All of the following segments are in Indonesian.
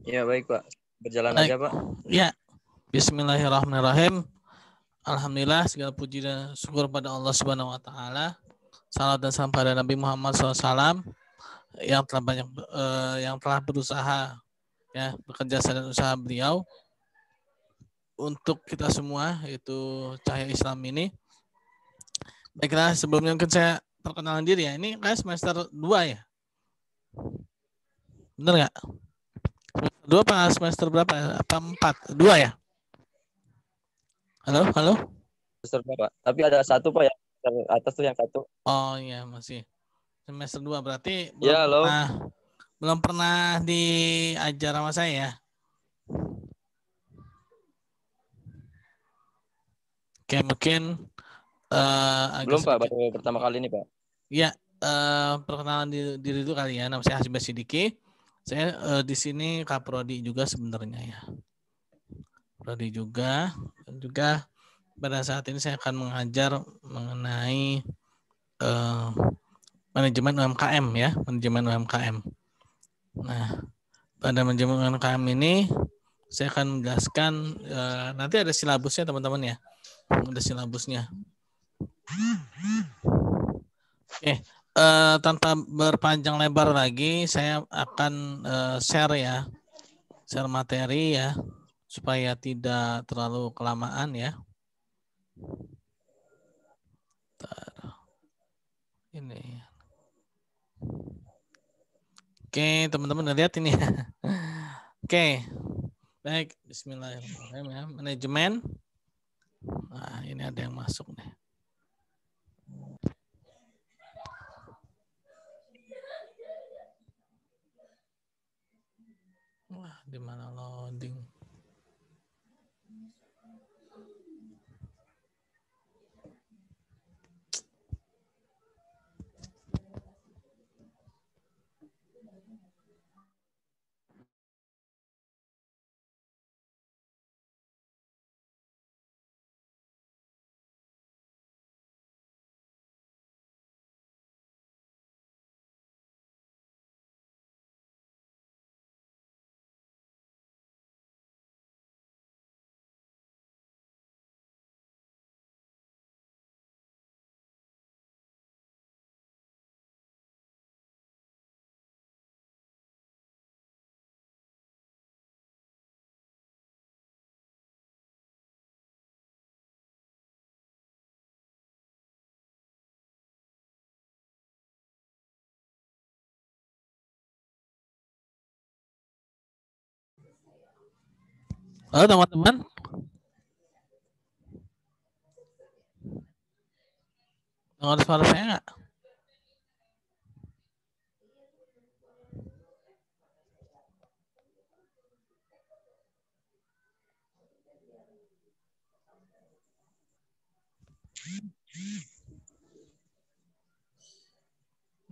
Ya baik Pak, berjalan Baik. aja Pak. Ya, Bismillahirrahmanirrahim. Alhamdulillah segala puji dan syukur pada Allah Subhanahu Wa Taala. Salam dan salam pada Nabi Muhammad SAW yang telah yang telah berusaha ya bekerja dan usaha beliau untuk kita semua yaitu Cahaya Islam ini. Baiklah, sebelumnya mungkin saya perkenalan diri ya. Ini kayak semester 2 ya. Bener nggak? Semester 2 apa semester berapa? Apa 4? 2 ya? Halo? Semester Pak. Tapi ada satu Pak ya, atas tuh yang satu. Oh iya, masih semester 2 berarti Ya, halo. belum pernah diajar sama saya ya. Oke, mungkin Belum Pak, sedikit. baru pertama kali ini Pak. Ya, perkenalan diri itu kali ya. Nama saya Hasib Sidiki. Saya di sini Kaprodi juga sebenarnya ya. Prodi juga. Dan juga pada saat ini saya akan mengajar mengenai manajemen UMKM ya, manajemen UMKM. Nah, pada manajemen UMKM ini saya akan menjelaskan nanti ada silabusnya teman-teman ya. Ada silabusnya. Oke, tanpa berpanjang lebar lagi, saya akan share materi ya, supaya tidak terlalu kelamaan ya. Ini. Oke, teman-teman lihat ini. Oke, baik. Bismillahirrahmanirrahim ya. Manajemen. Nah, ini ada yang masuk nih. Wah, di mana loading? Halo teman-teman. Dengar suara saya nggak?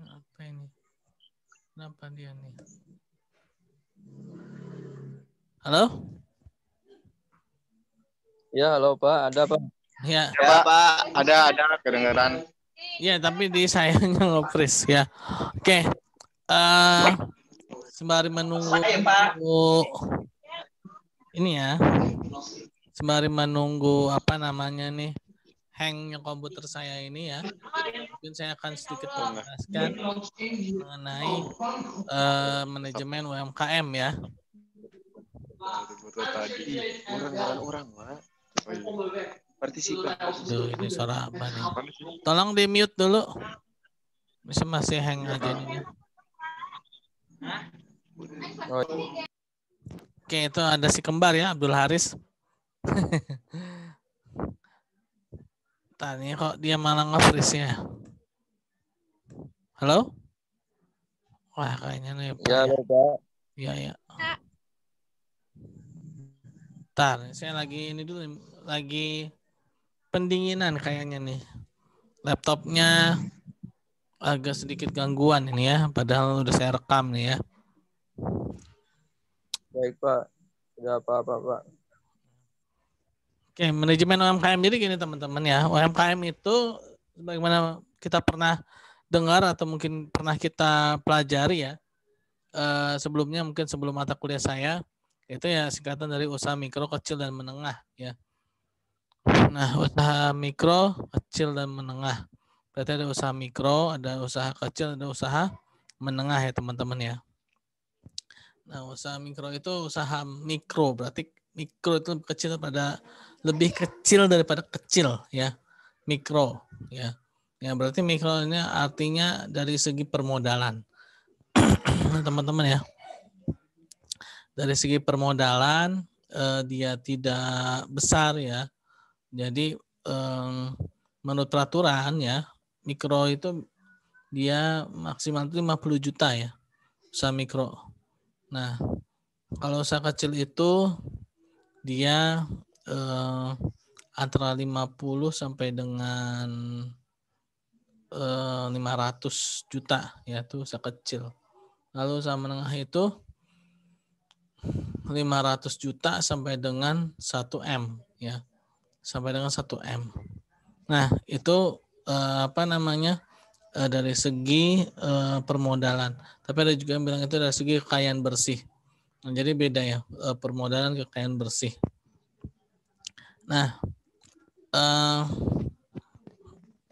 Apa ini? Kenapa dia nih? Halo? Ya, halo Pak, ada Pak. Ya. Ya Pak, ada kedengeran. Ya, tapi di sayangnya nge-freeze ya. Oke. Sembari menunggu ini ya. Sembari menunggu apa namanya nih? Hangnya komputer saya ini ya. Mungkin saya akan sedikit menjelaskan mengenai manajemen UMKM ya. Orang, Pak. Partisipan. Duh, ini suara apa nih? Tolong di mute dulu. Bisa masih hang aja nih. Oke, itu ada si kembar ya, Abdul Haris. Tanya kok dia malah nge-freeze ya. Halo? Wah, kayaknya nih Pak. Ya, halo Pak. Iya. Ntar, saya lagi ini dulu, lagi pendinginan kayaknya nih. Laptopnya agak sedikit gangguan ini ya, padahal udah saya rekam nih ya. Baik Pak, tidak apa-apa Pak. Oke, manajemen UMKM jadi gini teman-teman ya. UMKM itu bagaimana kita pernah dengar atau mungkin pernah kita pelajari ya. sebelumnya mungkin sebelum mata kuliah saya itu ya singkatan dari usaha mikro, kecil dan menengah ya. Nah, usaha mikro, kecil dan menengah. Berarti ada usaha mikro, ada usaha kecil, ada usaha menengah ya teman-teman ya. Nah, usaha mikro itu usaha mikro, berarti mikro itu lebih kecil daripada kecil ya. Mikro ya. Ya, berarti mikro ini artinya dari segi permodalan. Teman-teman ya. Dari segi permodalan dia tidak besar ya. Jadi menurut peraturan ya, mikro itu dia maksimal 50 juta ya. Usaha mikro. Nah, kalau usaha kecil itu dia antara 50 sampai dengan 500 juta ya, itu usaha kecil. Lalu usaha menengah itu 500 juta sampai dengan 1 M ya. Sampai dengan 1 M. Nah, itu dari segi permodalan. Tapi ada juga yang bilang itu dari segi kekayaan bersih. Nah, jadi beda ya permodalan kekayaan bersih. Nah,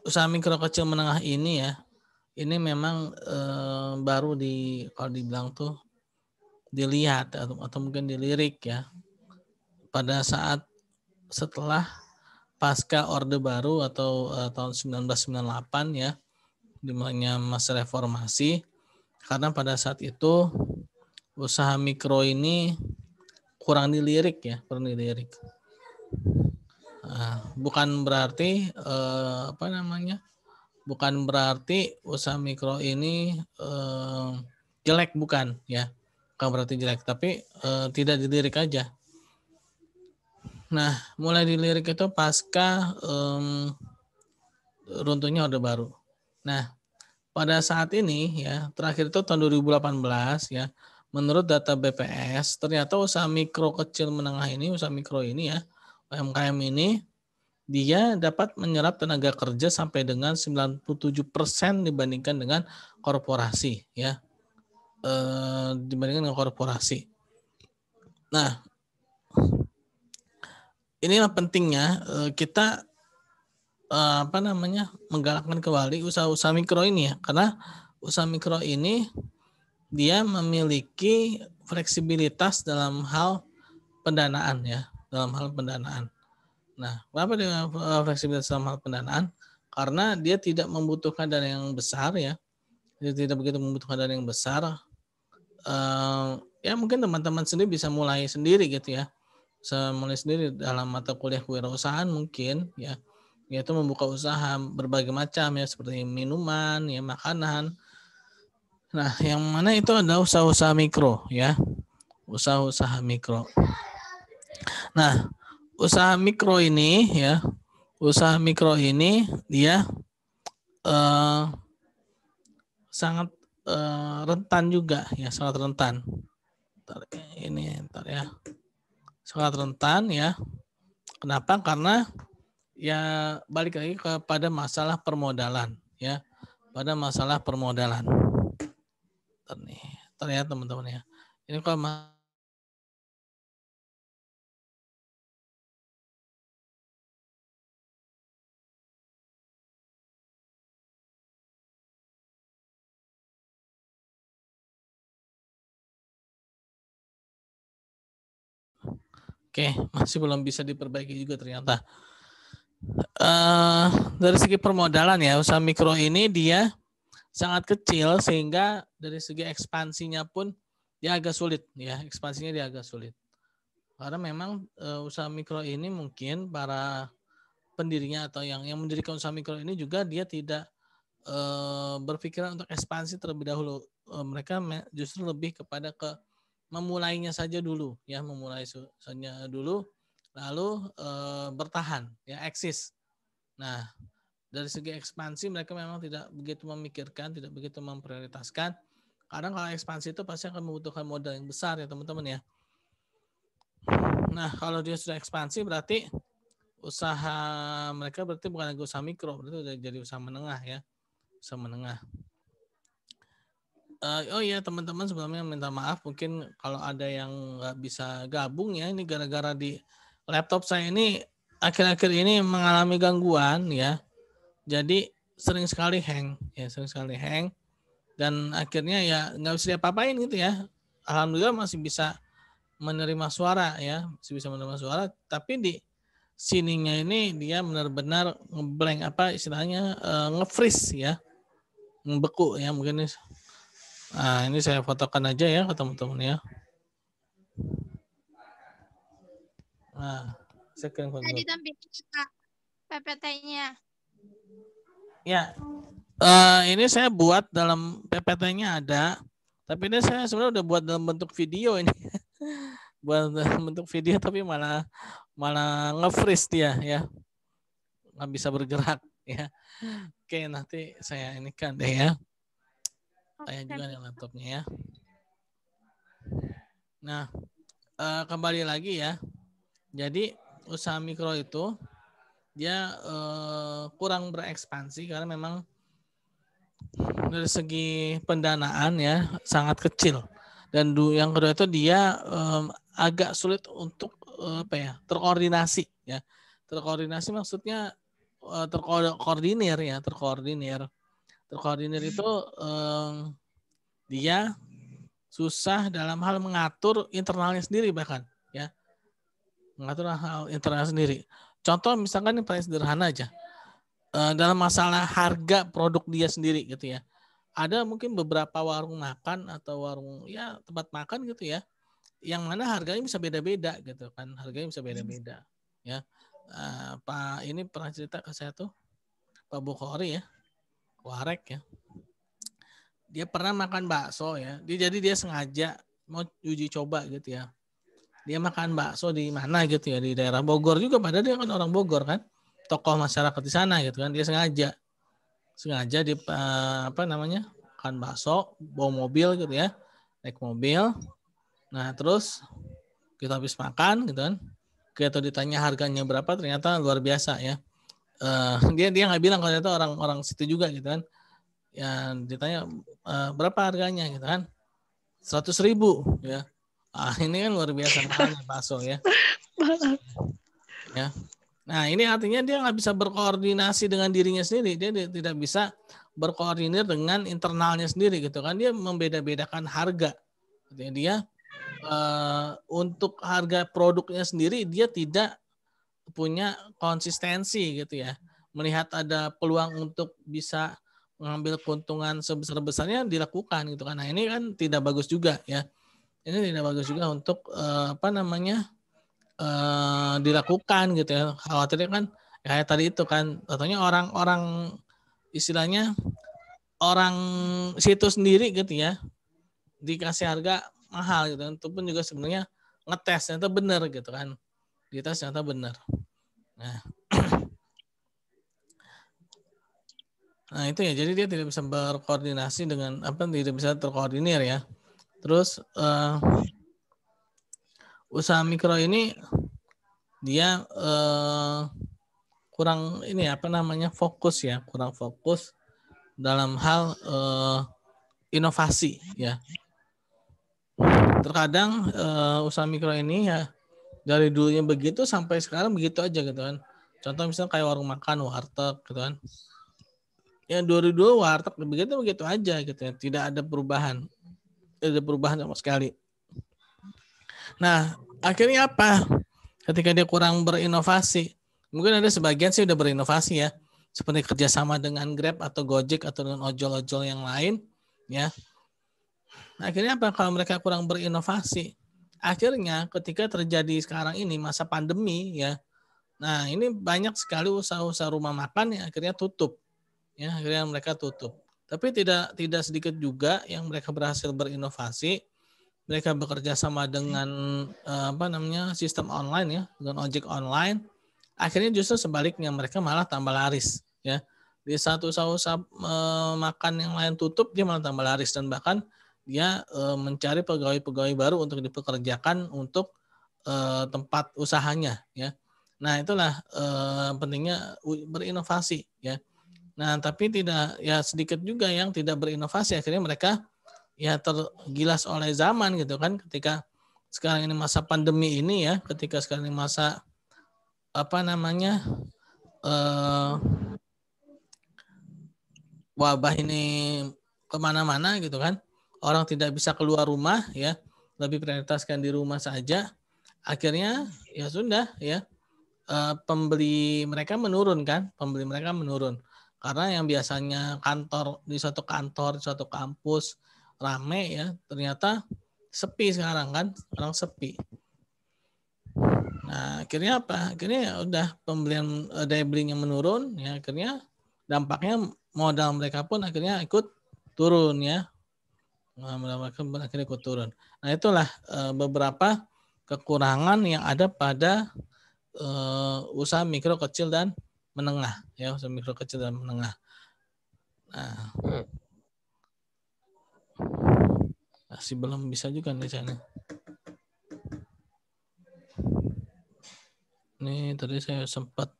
usaha mikro kecil menengah ini ya, ini memang baru kalau dibilang tuh dilihat atau mungkin dilirik ya pada saat setelah pasca Orde Baru atau tahun 1998 ya, dimulainya masa reformasi, karena pada saat itu usaha mikro ini kurang dilirik ya, kurang dilirik. Bukan berarti bukan berarti usaha mikro ini jelek, bukan ya, bukan berarti jelek, tapi tidak dilirik aja. Nah, mulai dilirik itu pasca runtuhnya Orde Baru. Nah, pada saat ini ya, terakhir itu tahun 2018 ya, menurut data BPS ternyata usaha mikro kecil menengah ini, usaha mikro ini ya, UMKM ini dia dapat menyerap tenaga kerja sampai dengan 97% dibandingkan dengan korporasi ya. Dibandingkan dengan korporasi. Nah, inilah pentingnya kita menggalakkan kembali usaha-usaha mikro ini ya, karena usaha mikro ini dia memiliki fleksibilitas dalam hal pendanaan ya, dalam hal pendanaan. Nah, kenapa dia fleksibilitas dalam hal pendanaan? Karena dia tidak membutuhkan dana yang besar ya, dia tidak begitu membutuhkan dana yang besar. Ya mungkin teman-teman sendiri bisa mulai sendiri gitu ya, bisa mulai sendiri dalam mata kuliah kewirausahaan mungkin ya, yaitu membuka usaha berbagai macam ya, seperti minuman ya, makanan. Nah, yang mana itu adalah usaha-usaha mikro ya, usaha-usaha mikro. Nah, usaha mikro ini ya, usaha mikro ini dia sangat rentan juga ya, sangat rentan. Ntar ya, sangat rentan ya. Kenapa? Karena ya balik lagi kepada masalah permodalan ya, pada masalah permodalan. Ternyata teman-teman ya, ini kalau oke, masih belum bisa diperbaiki juga ternyata. Dari segi permodalan ya, usaha mikro ini dia sangat kecil sehingga dari segi ekspansinya pun dia agak sulit ya, ekspansinya dia agak sulit. Karena memang usaha mikro ini mungkin para pendirinya atau yang mendirikan usaha mikro ini juga dia tidak berpikiran untuk ekspansi terlebih dahulu. Mereka justru lebih kepada memulainya saja dulu ya, memulai saja dulu lalu bertahan ya, eksis. Nah, dari segi ekspansi mereka memang tidak begitu memikirkan, tidak begitu memprioritaskan. Kadang kalau ekspansi itu pasti akan membutuhkan modal yang besar ya teman-teman ya. Nah, kalau dia sudah ekspansi berarti usaha mereka berarti bukan lagi usaha mikro, berarti udah jadi usaha menengah ya, usaha menengah. Oh iya teman-teman, sebelumnya minta maaf mungkin kalau ada yang nggak bisa gabung ya, ini gara-gara di laptop saya ini akhir-akhir ini mengalami gangguan ya. Jadi sering sekali hang dan akhirnya ya nggak bisa diapa-apain gitu ya. Alhamdulillah masih bisa menerima suara ya, masih bisa menerima suara, tapi di sininya ini dia benar-benar ngeblank apa istilahnya nge-freeze ya, membeku ya mungkin ini. Nah, ini saya fotokan aja ya ke teman-teman ya. Nah, saya kirim foto. Jadi tampilkan Kak PPT-nya. Ya, ini saya buat dalam PPT-nya ada, tapi ini saya sebenarnya udah buat dalam bentuk video ini. Buat dalam bentuk video tapi malah nge-freeze dia ya. Nggak bisa bergerak ya. Oke, nanti saya ini kan deh ya. Saya juga nih laptopnya ya. Nah, kembali lagi ya. Jadi usaha mikro itu dia kurang berekspansi karena memang dari segi pendanaan ya sangat kecil. Dan yang kedua itu dia agak sulit untuk terkoordinasi ya. Terkoordinasi maksudnya terkoordinir ya, terkoordinir itu dia susah dalam hal mengatur internalnya sendiri bahkan ya, mengatur hal internal sendiri. Contoh misalkan yang paling sederhana aja, dalam masalah harga produk dia sendiri gitu ya. Ada mungkin beberapa warung makan atau warung ya tempat makan gitu ya, yang mana harganya bisa beda-beda gitu kan, harganya bisa beda-beda ya. Pak ini pernah cerita ke saya tuh, Pak Bukhari ya, Warek ya. Dia pernah makan bakso ya. Jadi dia sengaja mau uji coba gitu ya. Dia makan bakso di mana gitu ya, di daerah Bogor juga, padahal dia kan orang Bogor kan. Tokoh masyarakat di sana gitu kan. Dia sengaja di makan bakso, bawa mobil gitu ya. Naik mobil. Nah, terus kita habis makan gitu kan. Kita ditanya harganya berapa, ternyata luar biasa ya. Dia nggak bilang kalau itu orang situ juga gitu kan. Ya ditanya berapa harganya gitu kan, 100.000 ya. Ini kan luar biasa mahalnya bakso ya. Ya. Nah ini artinya dia nggak bisa berkoordinasi dengan dirinya sendiri, dia tidak bisa berkoordinir dengan internalnya sendiri gitu kan. Dia membeda-bedakan harga. Dia untuk harga produknya sendiri dia tidak punya konsistensi gitu ya. Melihat ada peluang untuk bisa mengambil keuntungan sebesar-besarnya dilakukan gitu kan. Nah ini kan tidak bagus juga ya. Ini tidak bagus juga untuk dilakukan gitu ya. Khawatirnya kan kayak tadi itu kan, contohnya orang-orang istilahnya orang situ sendiri gitu ya, dikasih harga mahal gitu kan. Itu pun juga sebenarnya ngetes ternyata benar gitu kan. Dites ternyata benar. Nah itu ya, jadi dia tidak bisa berkoordinasi dengan tidak bisa terkoordinir ya. Terus usaha mikro ini dia kurang fokus ya, kurang fokus dalam hal inovasi ya. Terkadang usaha mikro ini ya dari dulunya begitu sampai sekarang begitu aja gitu kan. Contoh misalnya kayak warung makan, warteg gitu kan. Ya dulu warteg begitu aja gitu ya, tidak ada perubahan. Tidak ada perubahan sama sekali. Nah, akhirnya apa? Ketika dia kurang berinovasi, mungkin ada sebagian sih udah berinovasi ya, seperti kerjasama dengan Grab atau Gojek atau dengan ojol-ojol yang lain, ya. Nah, akhirnya apa? Kalau mereka kurang berinovasi, akhirnya ketika terjadi sekarang ini masa pandemi, ya, nah ini banyak sekali usaha-usaha rumah makan yang akhirnya tutup, ya, akhirnya mereka tutup. Tapi tidak sedikit juga yang mereka berhasil berinovasi. Mereka bekerja sama dengan sistem online ya, dengan ojek online. Akhirnya justru sebaliknya, mereka malah tambah laris ya. Di satu usaha makan yang lain tutup, dia malah tambah laris, dan bahkan dia mencari pegawai-pegawai baru untuk dipekerjakan untuk tempat usahanya ya. Nah, itulah pentingnya berinovasi ya. Nah, tapi tidak, ya sedikit juga yang tidak berinovasi, akhirnya mereka ya tergilas oleh zaman gitu kan, ketika sekarang ini masa pandemi ini ya, ketika sekarang ini masa wabah ini kemana-mana gitu kan, orang tidak bisa keluar rumah ya, lebih prioritaskan di rumah saja, akhirnya ya sudah ya, pembeli mereka menurun kan, karena yang biasanya di suatu kantor, di suatu kampus rame ya, ternyata sepi sekarang kan, orang sepi. Nah, akhirnya apa? Akhirnya ya udah pembelian, daya belinya menurun ya, akhirnya dampaknya modal mereka pun akhirnya ikut turun ya. Modal mereka pun akhirnya ikut turun. Nah, itulah beberapa kekurangan yang ada pada usaha mikro, kecil dan menengah ya, usaha mikro, kecil dan menengah. Nah, masih belum bisa juga nih saya. Ini tadi saya sempat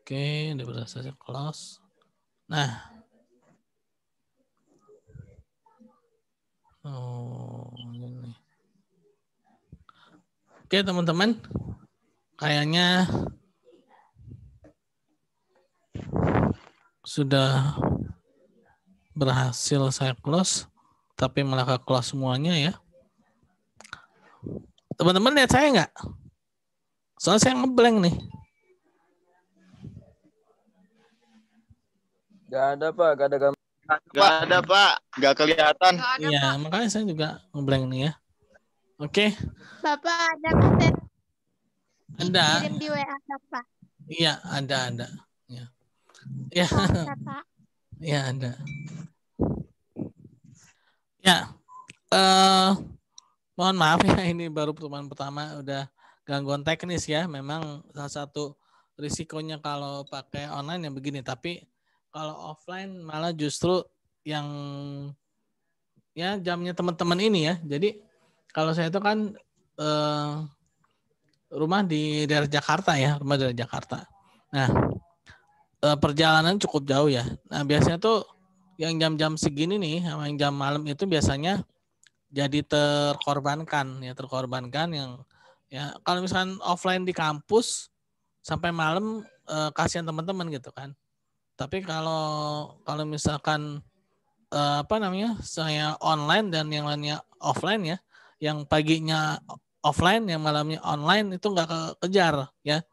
oke, udah saja close. Nah, ini. Oke teman-teman, kayaknya sudah berhasil saya close, tapi malah ke close semuanya ya. Teman-teman lihat saya nggak? Soalnya saya ngeblank nih. Gak ada Pak, gak ada gambar. Gak ada Pak, gak kelihatan. Iya, makanya saya juga ngeblank nih ya. Oke. Bapak ada konten Ada. kirim di WA Bapak. Iya, ada. Ya. Ya. Pak. Ya, ada. Ya. Mohon maaf ya, ini baru pertemuan pertama udah gangguan teknis ya. Memang salah satu risikonya kalau pakai online ya begini, tapi kalau offline malah justru yang ya jamnya teman-teman ini ya. Jadi kalau saya itu kan rumah di daerah Jakarta ya, rumah daerah Jakarta. Nah, perjalanan cukup jauh ya. Nah, biasanya tuh yang jam-jam segini nih, sama yang jam malam itu biasanya jadi terkorbankan yang ya kalau misalkan offline di kampus sampai malam kasihan teman-teman gitu kan. Tapi kalau misalkan saya online dan yang lainnya offline ya, yang paginya offline, yang malamnya online itu nggak kekejar ya,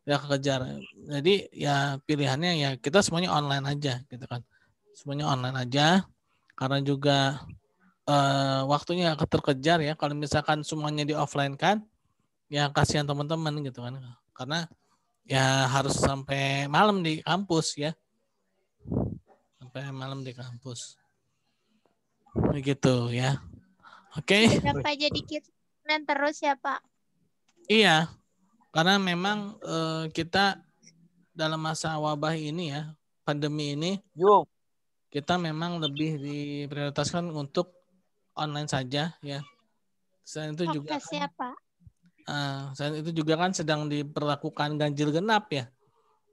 nggak kekejar. Jadi ya pilihannya ya kita semuanya online aja gitu kan, semuanya online aja karena juga waktunya terkejar ya. Kalau misalkan semuanya di offline kan, ya kasihan teman-teman gitu kan, karena ya harus sampai malam di kampus ya, sampai malam di kampus. Begitu ya. Oke. Bapak jadi kirim terus ya Pak? Iya, karena memang kita dalam masa wabah ini ya, pandemi ini, kita memang lebih diprioritaskan untuk online saja ya. Selain itu juga siapa? selain itu juga kan sedang diberlakukan ganjil genap ya.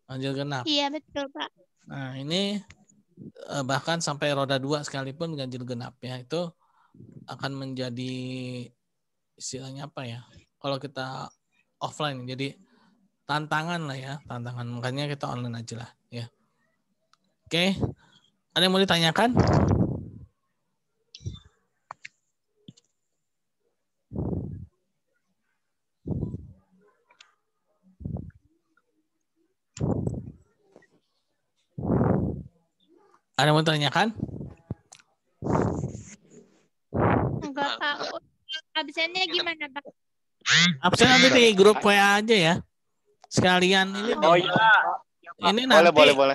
Ganjil genap. Iya betul Pak. Nah ini bahkan sampai roda 2 sekalipun ganjil genap ya, itu akan menjadi istilahnya apa ya, kalau kita offline jadi tantangan lah ya, tantangan, makanya kita online aja lah ya. Oke, ada yang mau ditanyakan? Ada yang mau ditanyakan? Enggak Pak. Absennya gimana Pak? Absen nanti di grup WA aja ya. Sekalian ini. Oh iya. Ini nanti boleh.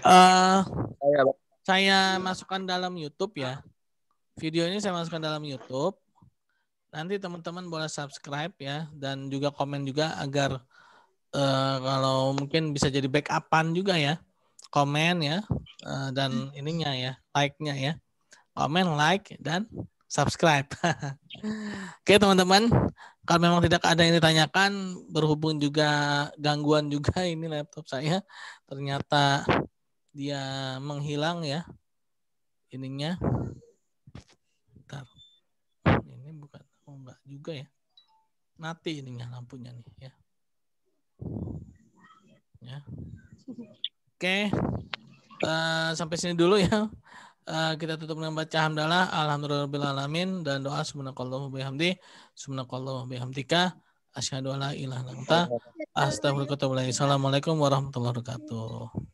Saya masukkan dalam YouTube ya. Video ini saya masukkan dalam YouTube. Nanti teman-teman boleh subscribe ya, dan juga komen juga agar kalau mungkin bisa jadi backupan juga ya. Komen ya, dan ininya ya, like-nya ya. Komen, like, dan subscribe. Oke teman-teman, Kalau memang tidak ada yang ditanyakan, berhubung juga gangguan juga ini laptop saya, ternyata dia menghilang ya ininya. Bentar. Ini bukan, enggak juga ya. Mati ininya lampunya nih ya. Ya. Oke. Sampai sini dulu ya. Kita tutup dengan baca hamdalah alhamdulillahirabbil dan doa subhanakallahumma bihamdi subhanakallahumma bihamdika asyhadu alla ilaha illa anta astaghfiruka wa atubu ilaik. Assalamualaikum warahmatullahi wabarakatuh.